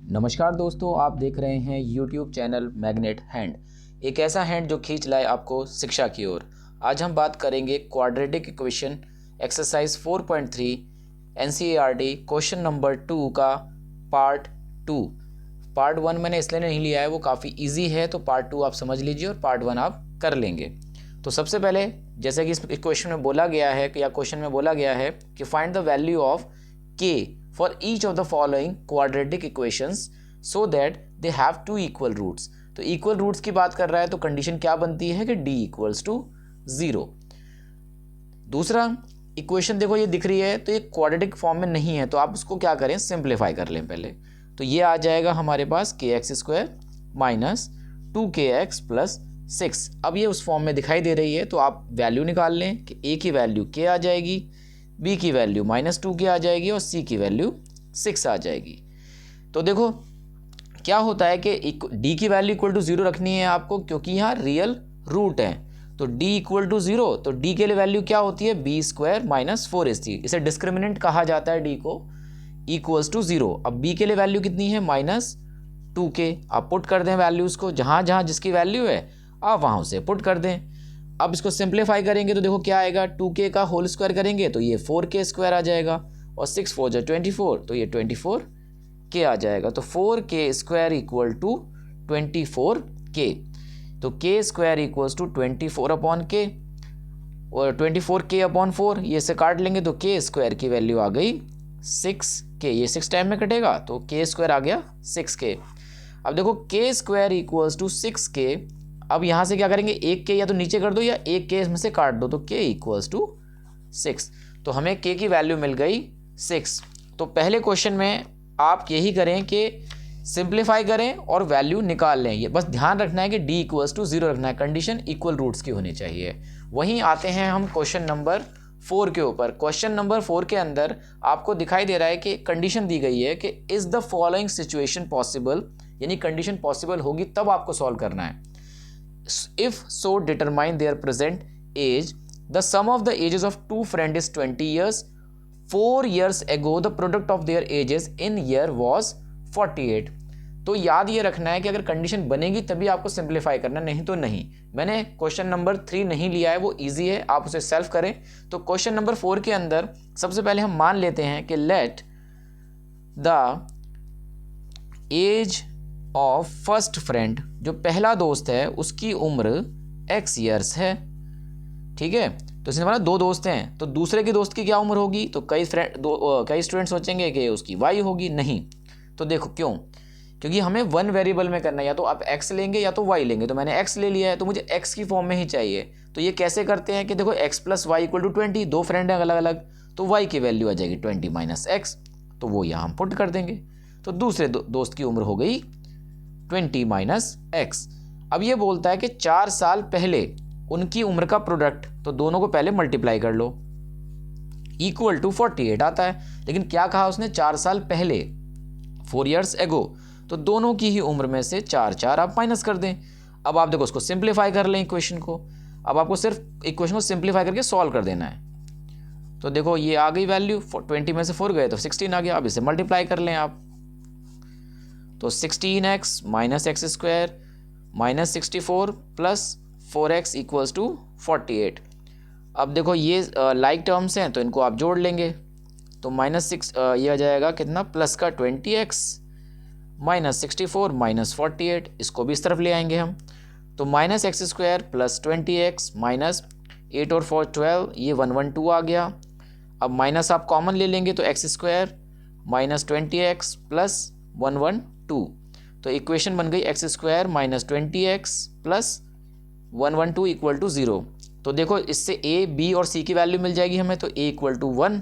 नमस्कार दोस्तों, आप देख रहे हैं YouTube चैनल मैग्नेट हैंड, एक ऐसा हैंड जो खींच लाए आपको शिक्षा की ओर। आज हम बात करेंगे quadratic equation exercise 4.3 NCERT question number 2 का पार्ट 2। पार्ट 1 मैंने इसलिए नहीं लिया है, वो काफ़ी इजी है, तो पार्ट 2 आप समझ लीजिए और पार्ट 1 आप कर लेंगे। तो सबसे पहले जैसे कि इस क्वेश्चन में बोला गया है कि find the value of k for each of the following quadratic equations so that they have two equal roots। तो इक्वल रूट्स की बात कर रहा है तो कंडीशन क्या बनती है कि d इक्वल्स टू 0। दूसरा इक्वेशन देखो ये दिख रही है तो ये क्वाड्रेटिक फॉर्म में नहीं है, तो आप उसको क्या करें, सिंप्लीफाई कर लें पहले। तो ये आ जाएगा हमारे पास kx² माइनस 2kx प्लस 6। अब ये उस फॉर्म में दिखाई दे रही है तो आप वैल्यू निकाल लें कि a की वैल्यू k आ जाएगी, b की वैल्यू -2k आ जाएगी और c की वैल्यू 6 आ जाएगी। तो देखो क्या होता है कि d की वैल्यू इक्वल टू 0 रखनी है आपको, क्योंकि यहाँ रियल रूट है। तो d इक्वल टू 0, तो d के लिए वैल्यू क्या होती है, b² माइनस 4ac। इसे डिस्क्रिमिनेंट कहा जाता है d को, इक्वल्स टू 0। अब b के लिए वैल्यू कितनी है, -2k। आप पुट कर दें वैल्यूज़ को, जहाँ जहाँ जिसकी वैल्यू है आप वहाँ उसे पुट कर दें। अब इसको सिंप्लीफाई करेंगे तो देखो क्या आएगा, 2k का होल स्क्वायर करेंगे तो ये 4k² आ जाएगा और 6 4 जा 24, तो ये 24k आ जाएगा। तो 4k² इक्वल टू 24k। तो k² इक्वल्स टू 24/k और 24k अपॉन 4, ये से काट लेंगे तो k² की वैल्यू आ गई 6k। ये 6 टाइम में कटेगा तो k² आ गया 6k। अब देखो k² इक्वल्स टू 6k। अब यहाँ से क्या करेंगे, एक k या तो नीचे कर दो या एक k इसमें से काट दो, तो k इक्वल्स टू 6। तो हमें k की वैल्यू मिल गई 6। तो पहले क्वेश्चन में आप यही करें कि सिंप्लीफाई करें और वैल्यू निकाल लें। ये बस ध्यान रखना है कि d इक्वल्स टू 0 रखना है, कंडीशन इक्वल रूट्स की होनी चाहिए। वहीं आते हैं हम क्वेश्चन नंबर 4 के ऊपर। क्वेश्चन नंबर 4 के अंदर आपको दिखाई दे रहा है कि कंडीशन दी गई है कि is the following situation possible, यानी कंडीशन पॉसिबल होगी तब आपको सॉल्व करना है। If so determine their present age. The sum of the ages of two friends is 20 years. 4 years ago the product of their ages in year was 48। तो याद ये रखना है कि अगर कंडीशन बनेगी तभी आपको सिंप्लीफाई करना, नहीं तो नहीं। मैंने क्वेश्चन नंबर 3 नहीं लिया है, वो इजी है, आप उसे सेल्फ करें। तो क्वेश्चन नंबर 4 के अंदर सबसे पहले हम मान लेते हैं कि let the age of first friend, जो पहला दोस्त है उसकी उम्र x ईयर्स है, ठीक है। तो इसमें हमारा 2 दोस्त हैं, तो दूसरे के दोस्त की क्या उम्र होगी, तो कई स्टूडेंट सोचेंगे कि उसकी y होगी। नहीं, तो देखो क्यों, क्योंकि हमें 1 वेरिएबल में करना है, या तो आप x लेंगे या तो y लेंगे। तो मैंने x ले लिया है तो मुझे x की फॉर्म में ही चाहिए। तो ये कैसे करते हैं कि देखो x + y = 20, 2 फ्रेंड हैं अलग अलग, तो y की वैल्यू आ जाएगी 20 - x, तो वो यहाँ हम पुट कर देंगे। तो दूसरे दोस्त की उम्र हो गई 20 - x। अब ये बोलता है कि 4 साल पहले उनकी उम्र का प्रोडक्ट, तो दोनों को पहले मल्टीप्लाई कर लो, इक्वल टू 48 आता है। लेकिन क्या कहा उसने, 4 साल पहले, 4 years ago, तो दोनों की ही उम्र में से 4 आप माइनस कर दें। अब आप देखो उसको सिंप्लीफाई कर लें इक्वेशन को। अब आपको सिर्फ इक्वेशन को सिंप्लीफाई करके सॉल्व कर देना है। तो देखो ये आ गई वैल्यू, 20 में से 4 गए तो 16 आ गया। अब इसे मल्टीप्लाई कर लें आप, तो 16x - x² - 64 plus 4x equals to 48। अब देखो ये लाइक टर्म्स हैं तो इनको आप जोड़ लेंगे, तो -6 ये आ जाएगा कितना, प्लस का 20x - 64 - 48, इसको भी इस तरफ ले आएंगे हम। तो -x² प्लस 20x माइनस 8 और 4 12, ये 112 आ गया। अब माइनस आप कॉमन ले लेंगे तो x² - 20x प्लस 112, तो इक्वेशन बन गई x² - 20x plus 112 equal to 0। तो देखो इससे a, b और c की वैल्यू मिल जाएगी हमें, तो a equal to 1,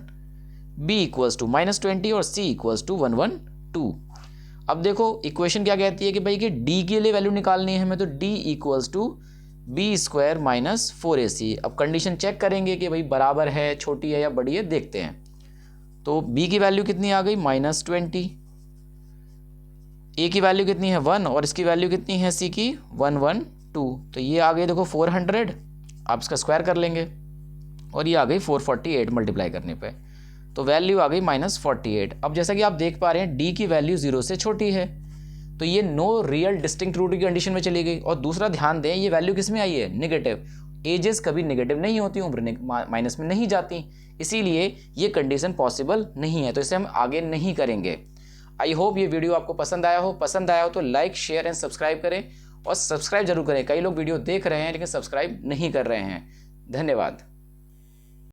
b equals to -20 और c इक्वल्स टू 112। अब देखो इक्वेशन क्या कहती है कि भाई कि d के लिए वैल्यू निकालनी है हमें, तो d equals to b² minus 4ac। अब कंडीशन चेक करेंगे कि भाई बराबर है, छोटी है या बड़ी है, देखते हैं। तो b की वैल्यू कितनी आ गई, -20, a की वैल्यू कितनी है 1 और इसकी वैल्यू कितनी है c की 112, तो ये आ गई देखो 400, आप इसका स्क्वायर कर लेंगे और ये आ गई 448 मल्टीप्लाई करने पे। तो वैल्यू आ गई -48। अब जैसा कि आप देख पा रहे हैं डी की वैल्यू 0 से छोटी है, तो ये नो रियल डिस्टिंक्ट रूट की कंडीशन में चली गई। और दूसरा ध्यान दें, ये वैल्यू किस में आई है, नेगेटिव। एजेस कभी नेगेटिव नहीं होती, उम्र माइनस में नहीं जाती, इसीलिए ये कंडीशन पॉसिबल नहीं है, तो इसे हम आगे नहीं करेंगे। आई होप ये वीडियो आपको पसंद आया हो तो लाइक शेयर एंड सब्सक्राइब करें, और सब्सक्राइब जरूर करें। कई लोग वीडियो देख रहे हैं लेकिन सब्सक्राइब नहीं कर रहे हैं। धन्यवाद।